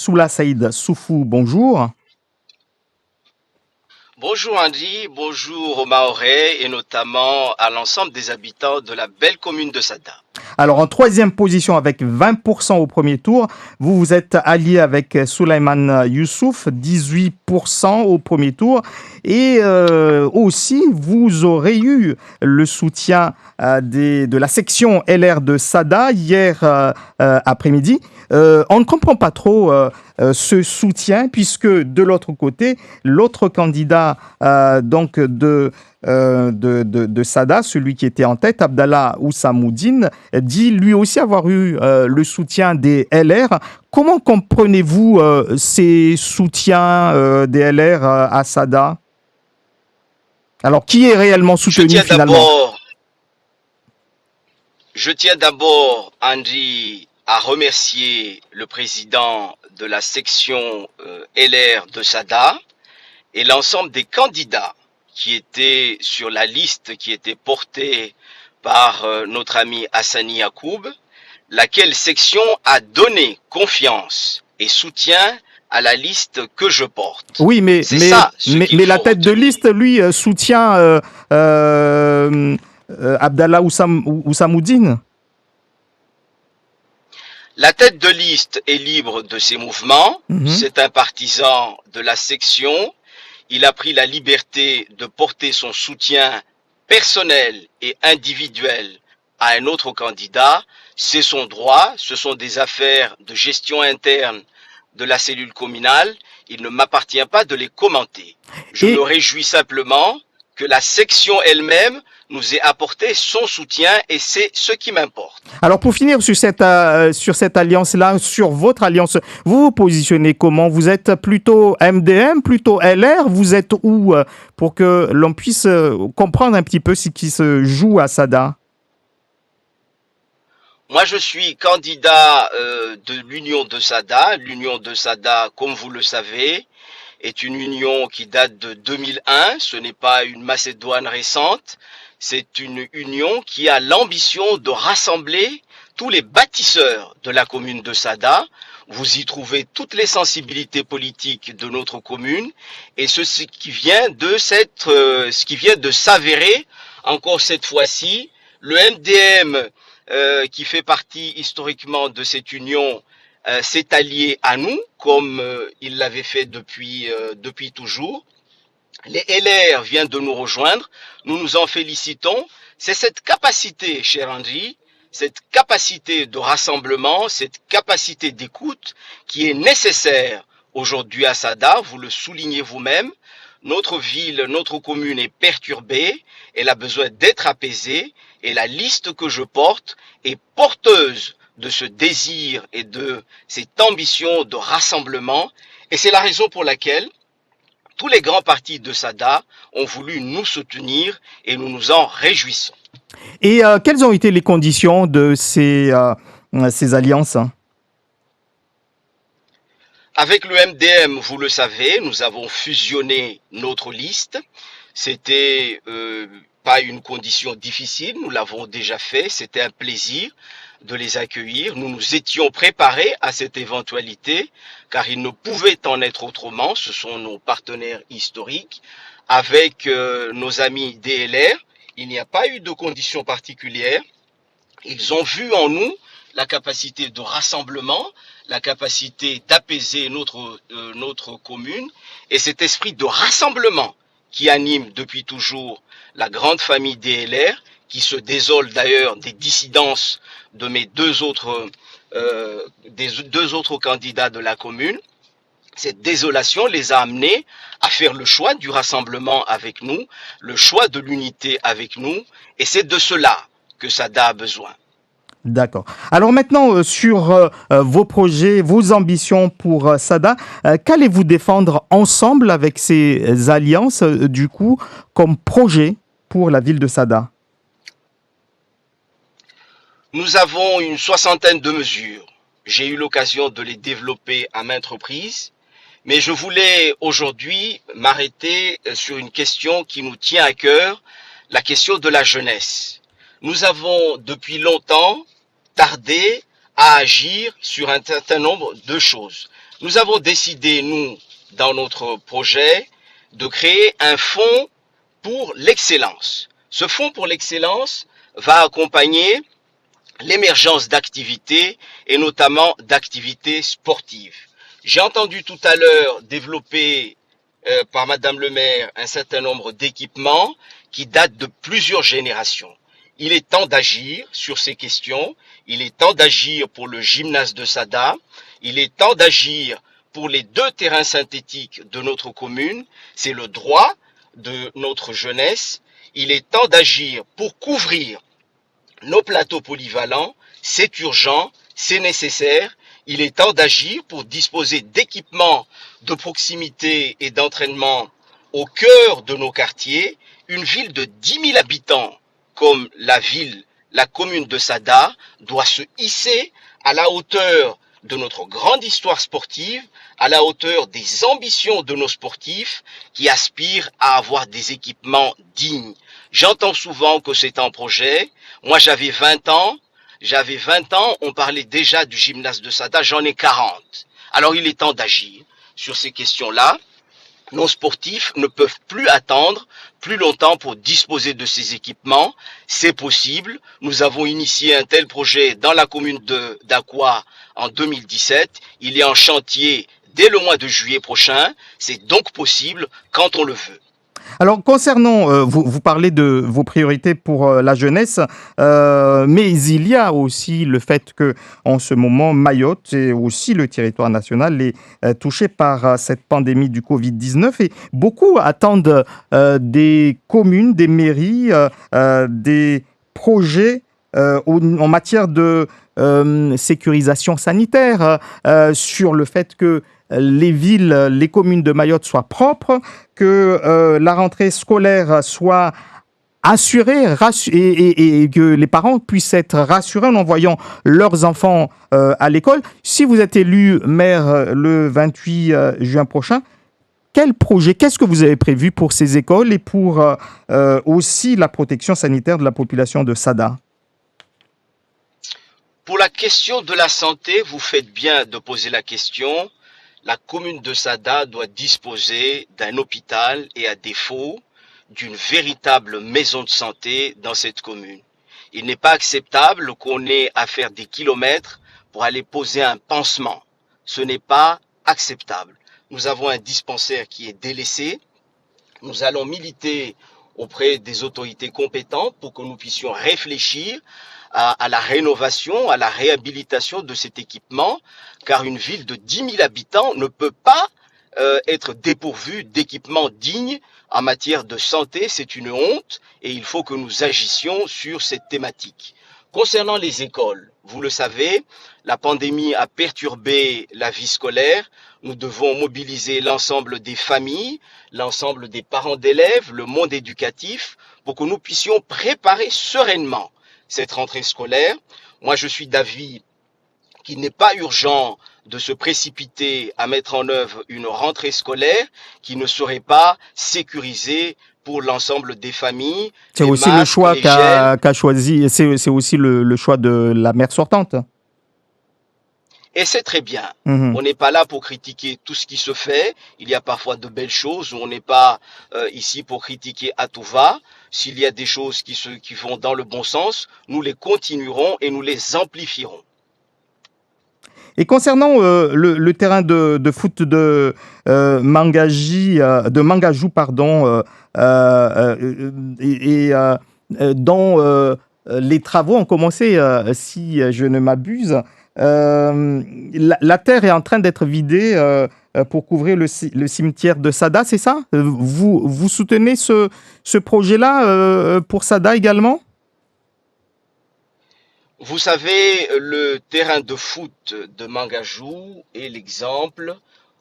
Soula Saïd Soufou, bonjour. Bonjour Andy, bonjour aux Mahorais et notamment à l'ensemble des habitants de la belle commune de Sada. Alors en troisième position avec 20% au premier tour, vous vous êtes allié avec Souleymane Youssouf, 18% au premier tour. Et aussi, vous aurez eu le soutien de la section LR de Sada hier après-midi. On ne comprend pas trop ce soutien puisque de l'autre côté, l'autre candidat donc de Sada, celui qui était en tête, Abdallah Oussamoudine, dit lui aussi avoir eu le soutien des LR. Comment comprenez-vous ces soutiens des LR à Sada? Alors, qui est réellement soutenu finalement? Je tiens d'abord, Andy, à remercier le président de la section LR de Sada et l'ensemble des candidats qui étaient sur la liste qui était portée par notre ami Hassani Yacoub, laquelle section a donné confiance et soutien à la liste que je porte. Oui, mais la tête de liste, lui, soutient Abdallah Oussamoudine. La tête de liste est libre de ses mouvements. C'est un partisan de la section. Il a pris la liberté de porter son soutien personnel et individuel à un autre candidat. C'est son droit. Ce sont des affaires de gestion interne de la cellule communale. Il ne m'appartient pas de les commenter. Je me réjouis simplement que la section elle-même nous ait apporté son soutien et c'est ce qui m'importe. Alors pour finir sur cette alliance-là, sur votre alliance, vous vous positionnez comment? Vous êtes plutôt MDM, plutôt LR? Vous êtes où pour que l'on puisse comprendre un petit peu ce qui se joue à Sada? Moi, je suis candidat de l'Union de Sada. L'Union de Sada, comme vous le savez, est une union qui date de 2001. Ce n'est pas une Macédoine récente. C'est une union qui a l'ambition de rassembler tous les bâtisseurs de la commune de Sada. Vous y trouvez toutes les sensibilités politiques de notre commune et ce qui vient de s'avérer encore cette fois-ci. Le MDM qui fait partie historiquement de cette union s'est allié à nous comme il l'avait fait depuis toujours. Les LR viennent de nous rejoindre, nous nous en félicitons. C'est cette capacité, cher Andri, cette capacité de rassemblement, cette capacité d'écoute qui est nécessaire aujourd'hui à Sada, vous le soulignez vous-même. Notre ville, notre commune est perturbée, elle a besoin d'être apaisée et la liste que je porte est porteuse de ce désir et de cette ambition de rassemblement et c'est la raison pour laquelle tous les grands partis de Sada ont voulu nous soutenir et nous nous en réjouissons. Et quelles ont été les conditions de ces alliances? Avec le MDM, vous le savez, nous avons fusionné notre liste. C'était pas une condition difficile, nous l'avons déjà fait, c'était un plaisir de les accueillir. Nous nous étions préparés à cette éventualité, car il ne pouvait en être autrement. Ce sont nos partenaires historiques. Avec nos amis DLR, il n'y a pas eu de conditions particulières. Ils ont vu en nous la capacité de rassemblement, la capacité d'apaiser notre commune, et cet esprit de rassemblement qui anime depuis toujours la grande famille DLR, qui se désole d'ailleurs des dissidences de mes deux autres candidats de la commune. Cette désolation les a amenés à faire le choix du rassemblement avec nous, le choix de l'unité avec nous, et c'est de cela que Sada a besoin. D'accord. Alors maintenant, sur vos projets, vos ambitions pour Sada, qu'allez-vous défendre ensemble avec ces alliances, du coup, comme projet pour la ville de Sada? Nous avons une soixantaine de mesures. J'ai eu l'occasion de les développer à maintes reprises, mais je voulais aujourd'hui m'arrêter sur une question qui nous tient à cœur, la question de la jeunesse. Nous avons depuis longtemps tardé à agir sur un certain nombre de choses. Nous avons décidé, nous, dans notre projet, de créer un fonds pour l'excellence. Ce fonds pour l'excellence va accompagner l'émergence d'activités et notamment d'activités sportives. J'ai entendu tout à l'heure développer par Madame le maire un certain nombre d'équipements qui datent de plusieurs générations. Il est temps d'agir sur ces questions. Il est temps d'agir pour le gymnase de Sada. Il est temps d'agir pour les 2 terrains synthétiques de notre commune. C'est le droit de notre jeunesse. Il est temps d'agir pour couvrir nos plateaux polyvalents. C'est urgent, c'est nécessaire. Il est temps d'agir pour disposer d'équipements de proximité et d'entraînement au cœur de nos quartiers. Une ville de 10 000 habitants comme la commune de Sada doit se hisser à la hauteur de notre grande histoire sportive, à la hauteur des ambitions de nos sportifs qui aspirent à avoir des équipements dignes. J'entends souvent que c'est un projet. Moi, j'avais 20 ans, on parlait déjà du gymnase de Sada, j'en ai 40. Alors, il est temps d'agir sur ces questions-là. Nos sportifs ne peuvent plus attendre plus longtemps pour disposer de ces équipements. C'est possible. Nous avons initié un tel projet dans la commune d'Aqua en 2017. Il est en chantier dès le mois de juillet prochain. C'est donc possible quand on le veut. Alors, concernant, vous parlez de vos priorités pour la jeunesse, mais il y a aussi le fait que, en ce moment, Mayotte et aussi le territoire national est touché par cette pandémie du Covid-19 et beaucoup attendent des communes, des mairies, des projets en matière de sécurisation sanitaire, sur le fait que les villes, les communes de Mayotte soient propres, que la rentrée scolaire soit assurée et que les parents puissent être rassurés en envoyant leurs enfants à l'école. Si vous êtes élu maire le 28 juin prochain, quel projet, qu'est-ce que vous avez prévu pour ces écoles et pour aussi la protection sanitaire de la population de Sada? Pour la question de la santé, vous faites bien de poser la question. La commune de Sada doit disposer d'un hôpital et à défaut d'une véritable maison de santé dans cette commune. Il n'est pas acceptable qu'on ait à faire des kilomètres pour aller poser un pansement. Ce n'est pas acceptable. Nous avons un dispensaire qui est délaissé. Nous allons militer auprès des autorités compétentes pour que nous puissions réfléchir à la rénovation, à la réhabilitation de cet équipement, car une ville de 10 000 habitants ne peut pas être dépourvue d'équipements dignes en matière de santé. C'est une honte et il faut que nous agissions sur cette thématique. Concernant les écoles, vous le savez, la pandémie a perturbé la vie scolaire. Nous devons mobiliser l'ensemble des familles, l'ensemble des parents d'élèves, le monde éducatif, pour que nous puissions préparer sereinement cette rentrée scolaire. Moi, je suis d'avis qu'il n'est pas urgent de se précipiter à mettre en œuvre une rentrée scolaire qui ne serait pas sécurisée pour l'ensemble des familles. C'est aussi le choix qu'a choisi, c'est aussi le choix de la maire sortante. Et c'est très bien. On n'est pas là pour critiquer tout ce qui se fait. Il y a parfois de belles choses. On n'est pas ici pour critiquer à tout va. S'il y a des choses qui vont dans le bon sens, nous les continuerons et nous les amplifierons. Et concernant le terrain de foot de Mangajou, pardon, dont les travaux ont commencé, si je ne m'abuse, la terre est en train d'être vidée pour couvrir le cimetière de Sada, c'est ça? Vous soutenez ce projet-là pour Sada également? Vous savez, le terrain de foot de Mangajou est l'exemple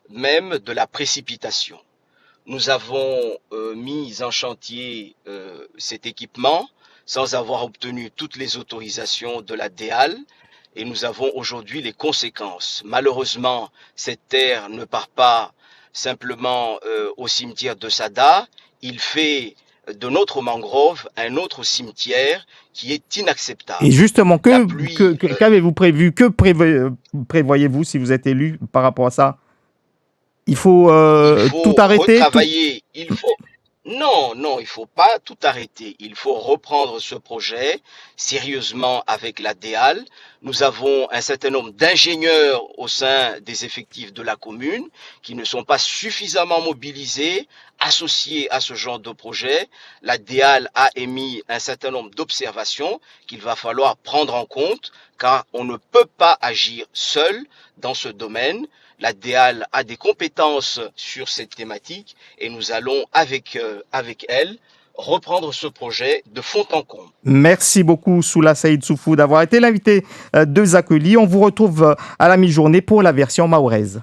même de la précipitation. Nous avons mis en chantier cet équipement sans avoir obtenu toutes les autorisations de la DEAL et nous avons aujourd'hui les conséquences. Malheureusement, cette terre ne part pas simplement au cimetière de Sada, il fait de notre mangrove un autre cimetière qui est inacceptable. Et justement, qu'avez-vous prévu? Que prévoyez-vous si vous êtes élu par rapport à ça? Il faut Il tout faut arrêter, tout... retravailler, il faut... Non, non, il faut pas tout arrêter. Il faut reprendre ce projet sérieusement avec la DEAL. Nous avons un certain nombre d'ingénieurs au sein des effectifs de la commune qui ne sont pas suffisamment mobilisés, associés à ce genre de projet. La DEAL a émis un certain nombre d'observations qu'il va falloir prendre en compte car on ne peut pas agir seul dans ce domaine. La DEAL a des compétences sur cette thématique et nous allons avec elle reprendre ce projet de fond en comble. Merci beaucoup, Soula Saïd Soufou, d'avoir été l'invité de Zakeli. On vous retrouve à la mi-journée pour la version mahoraise.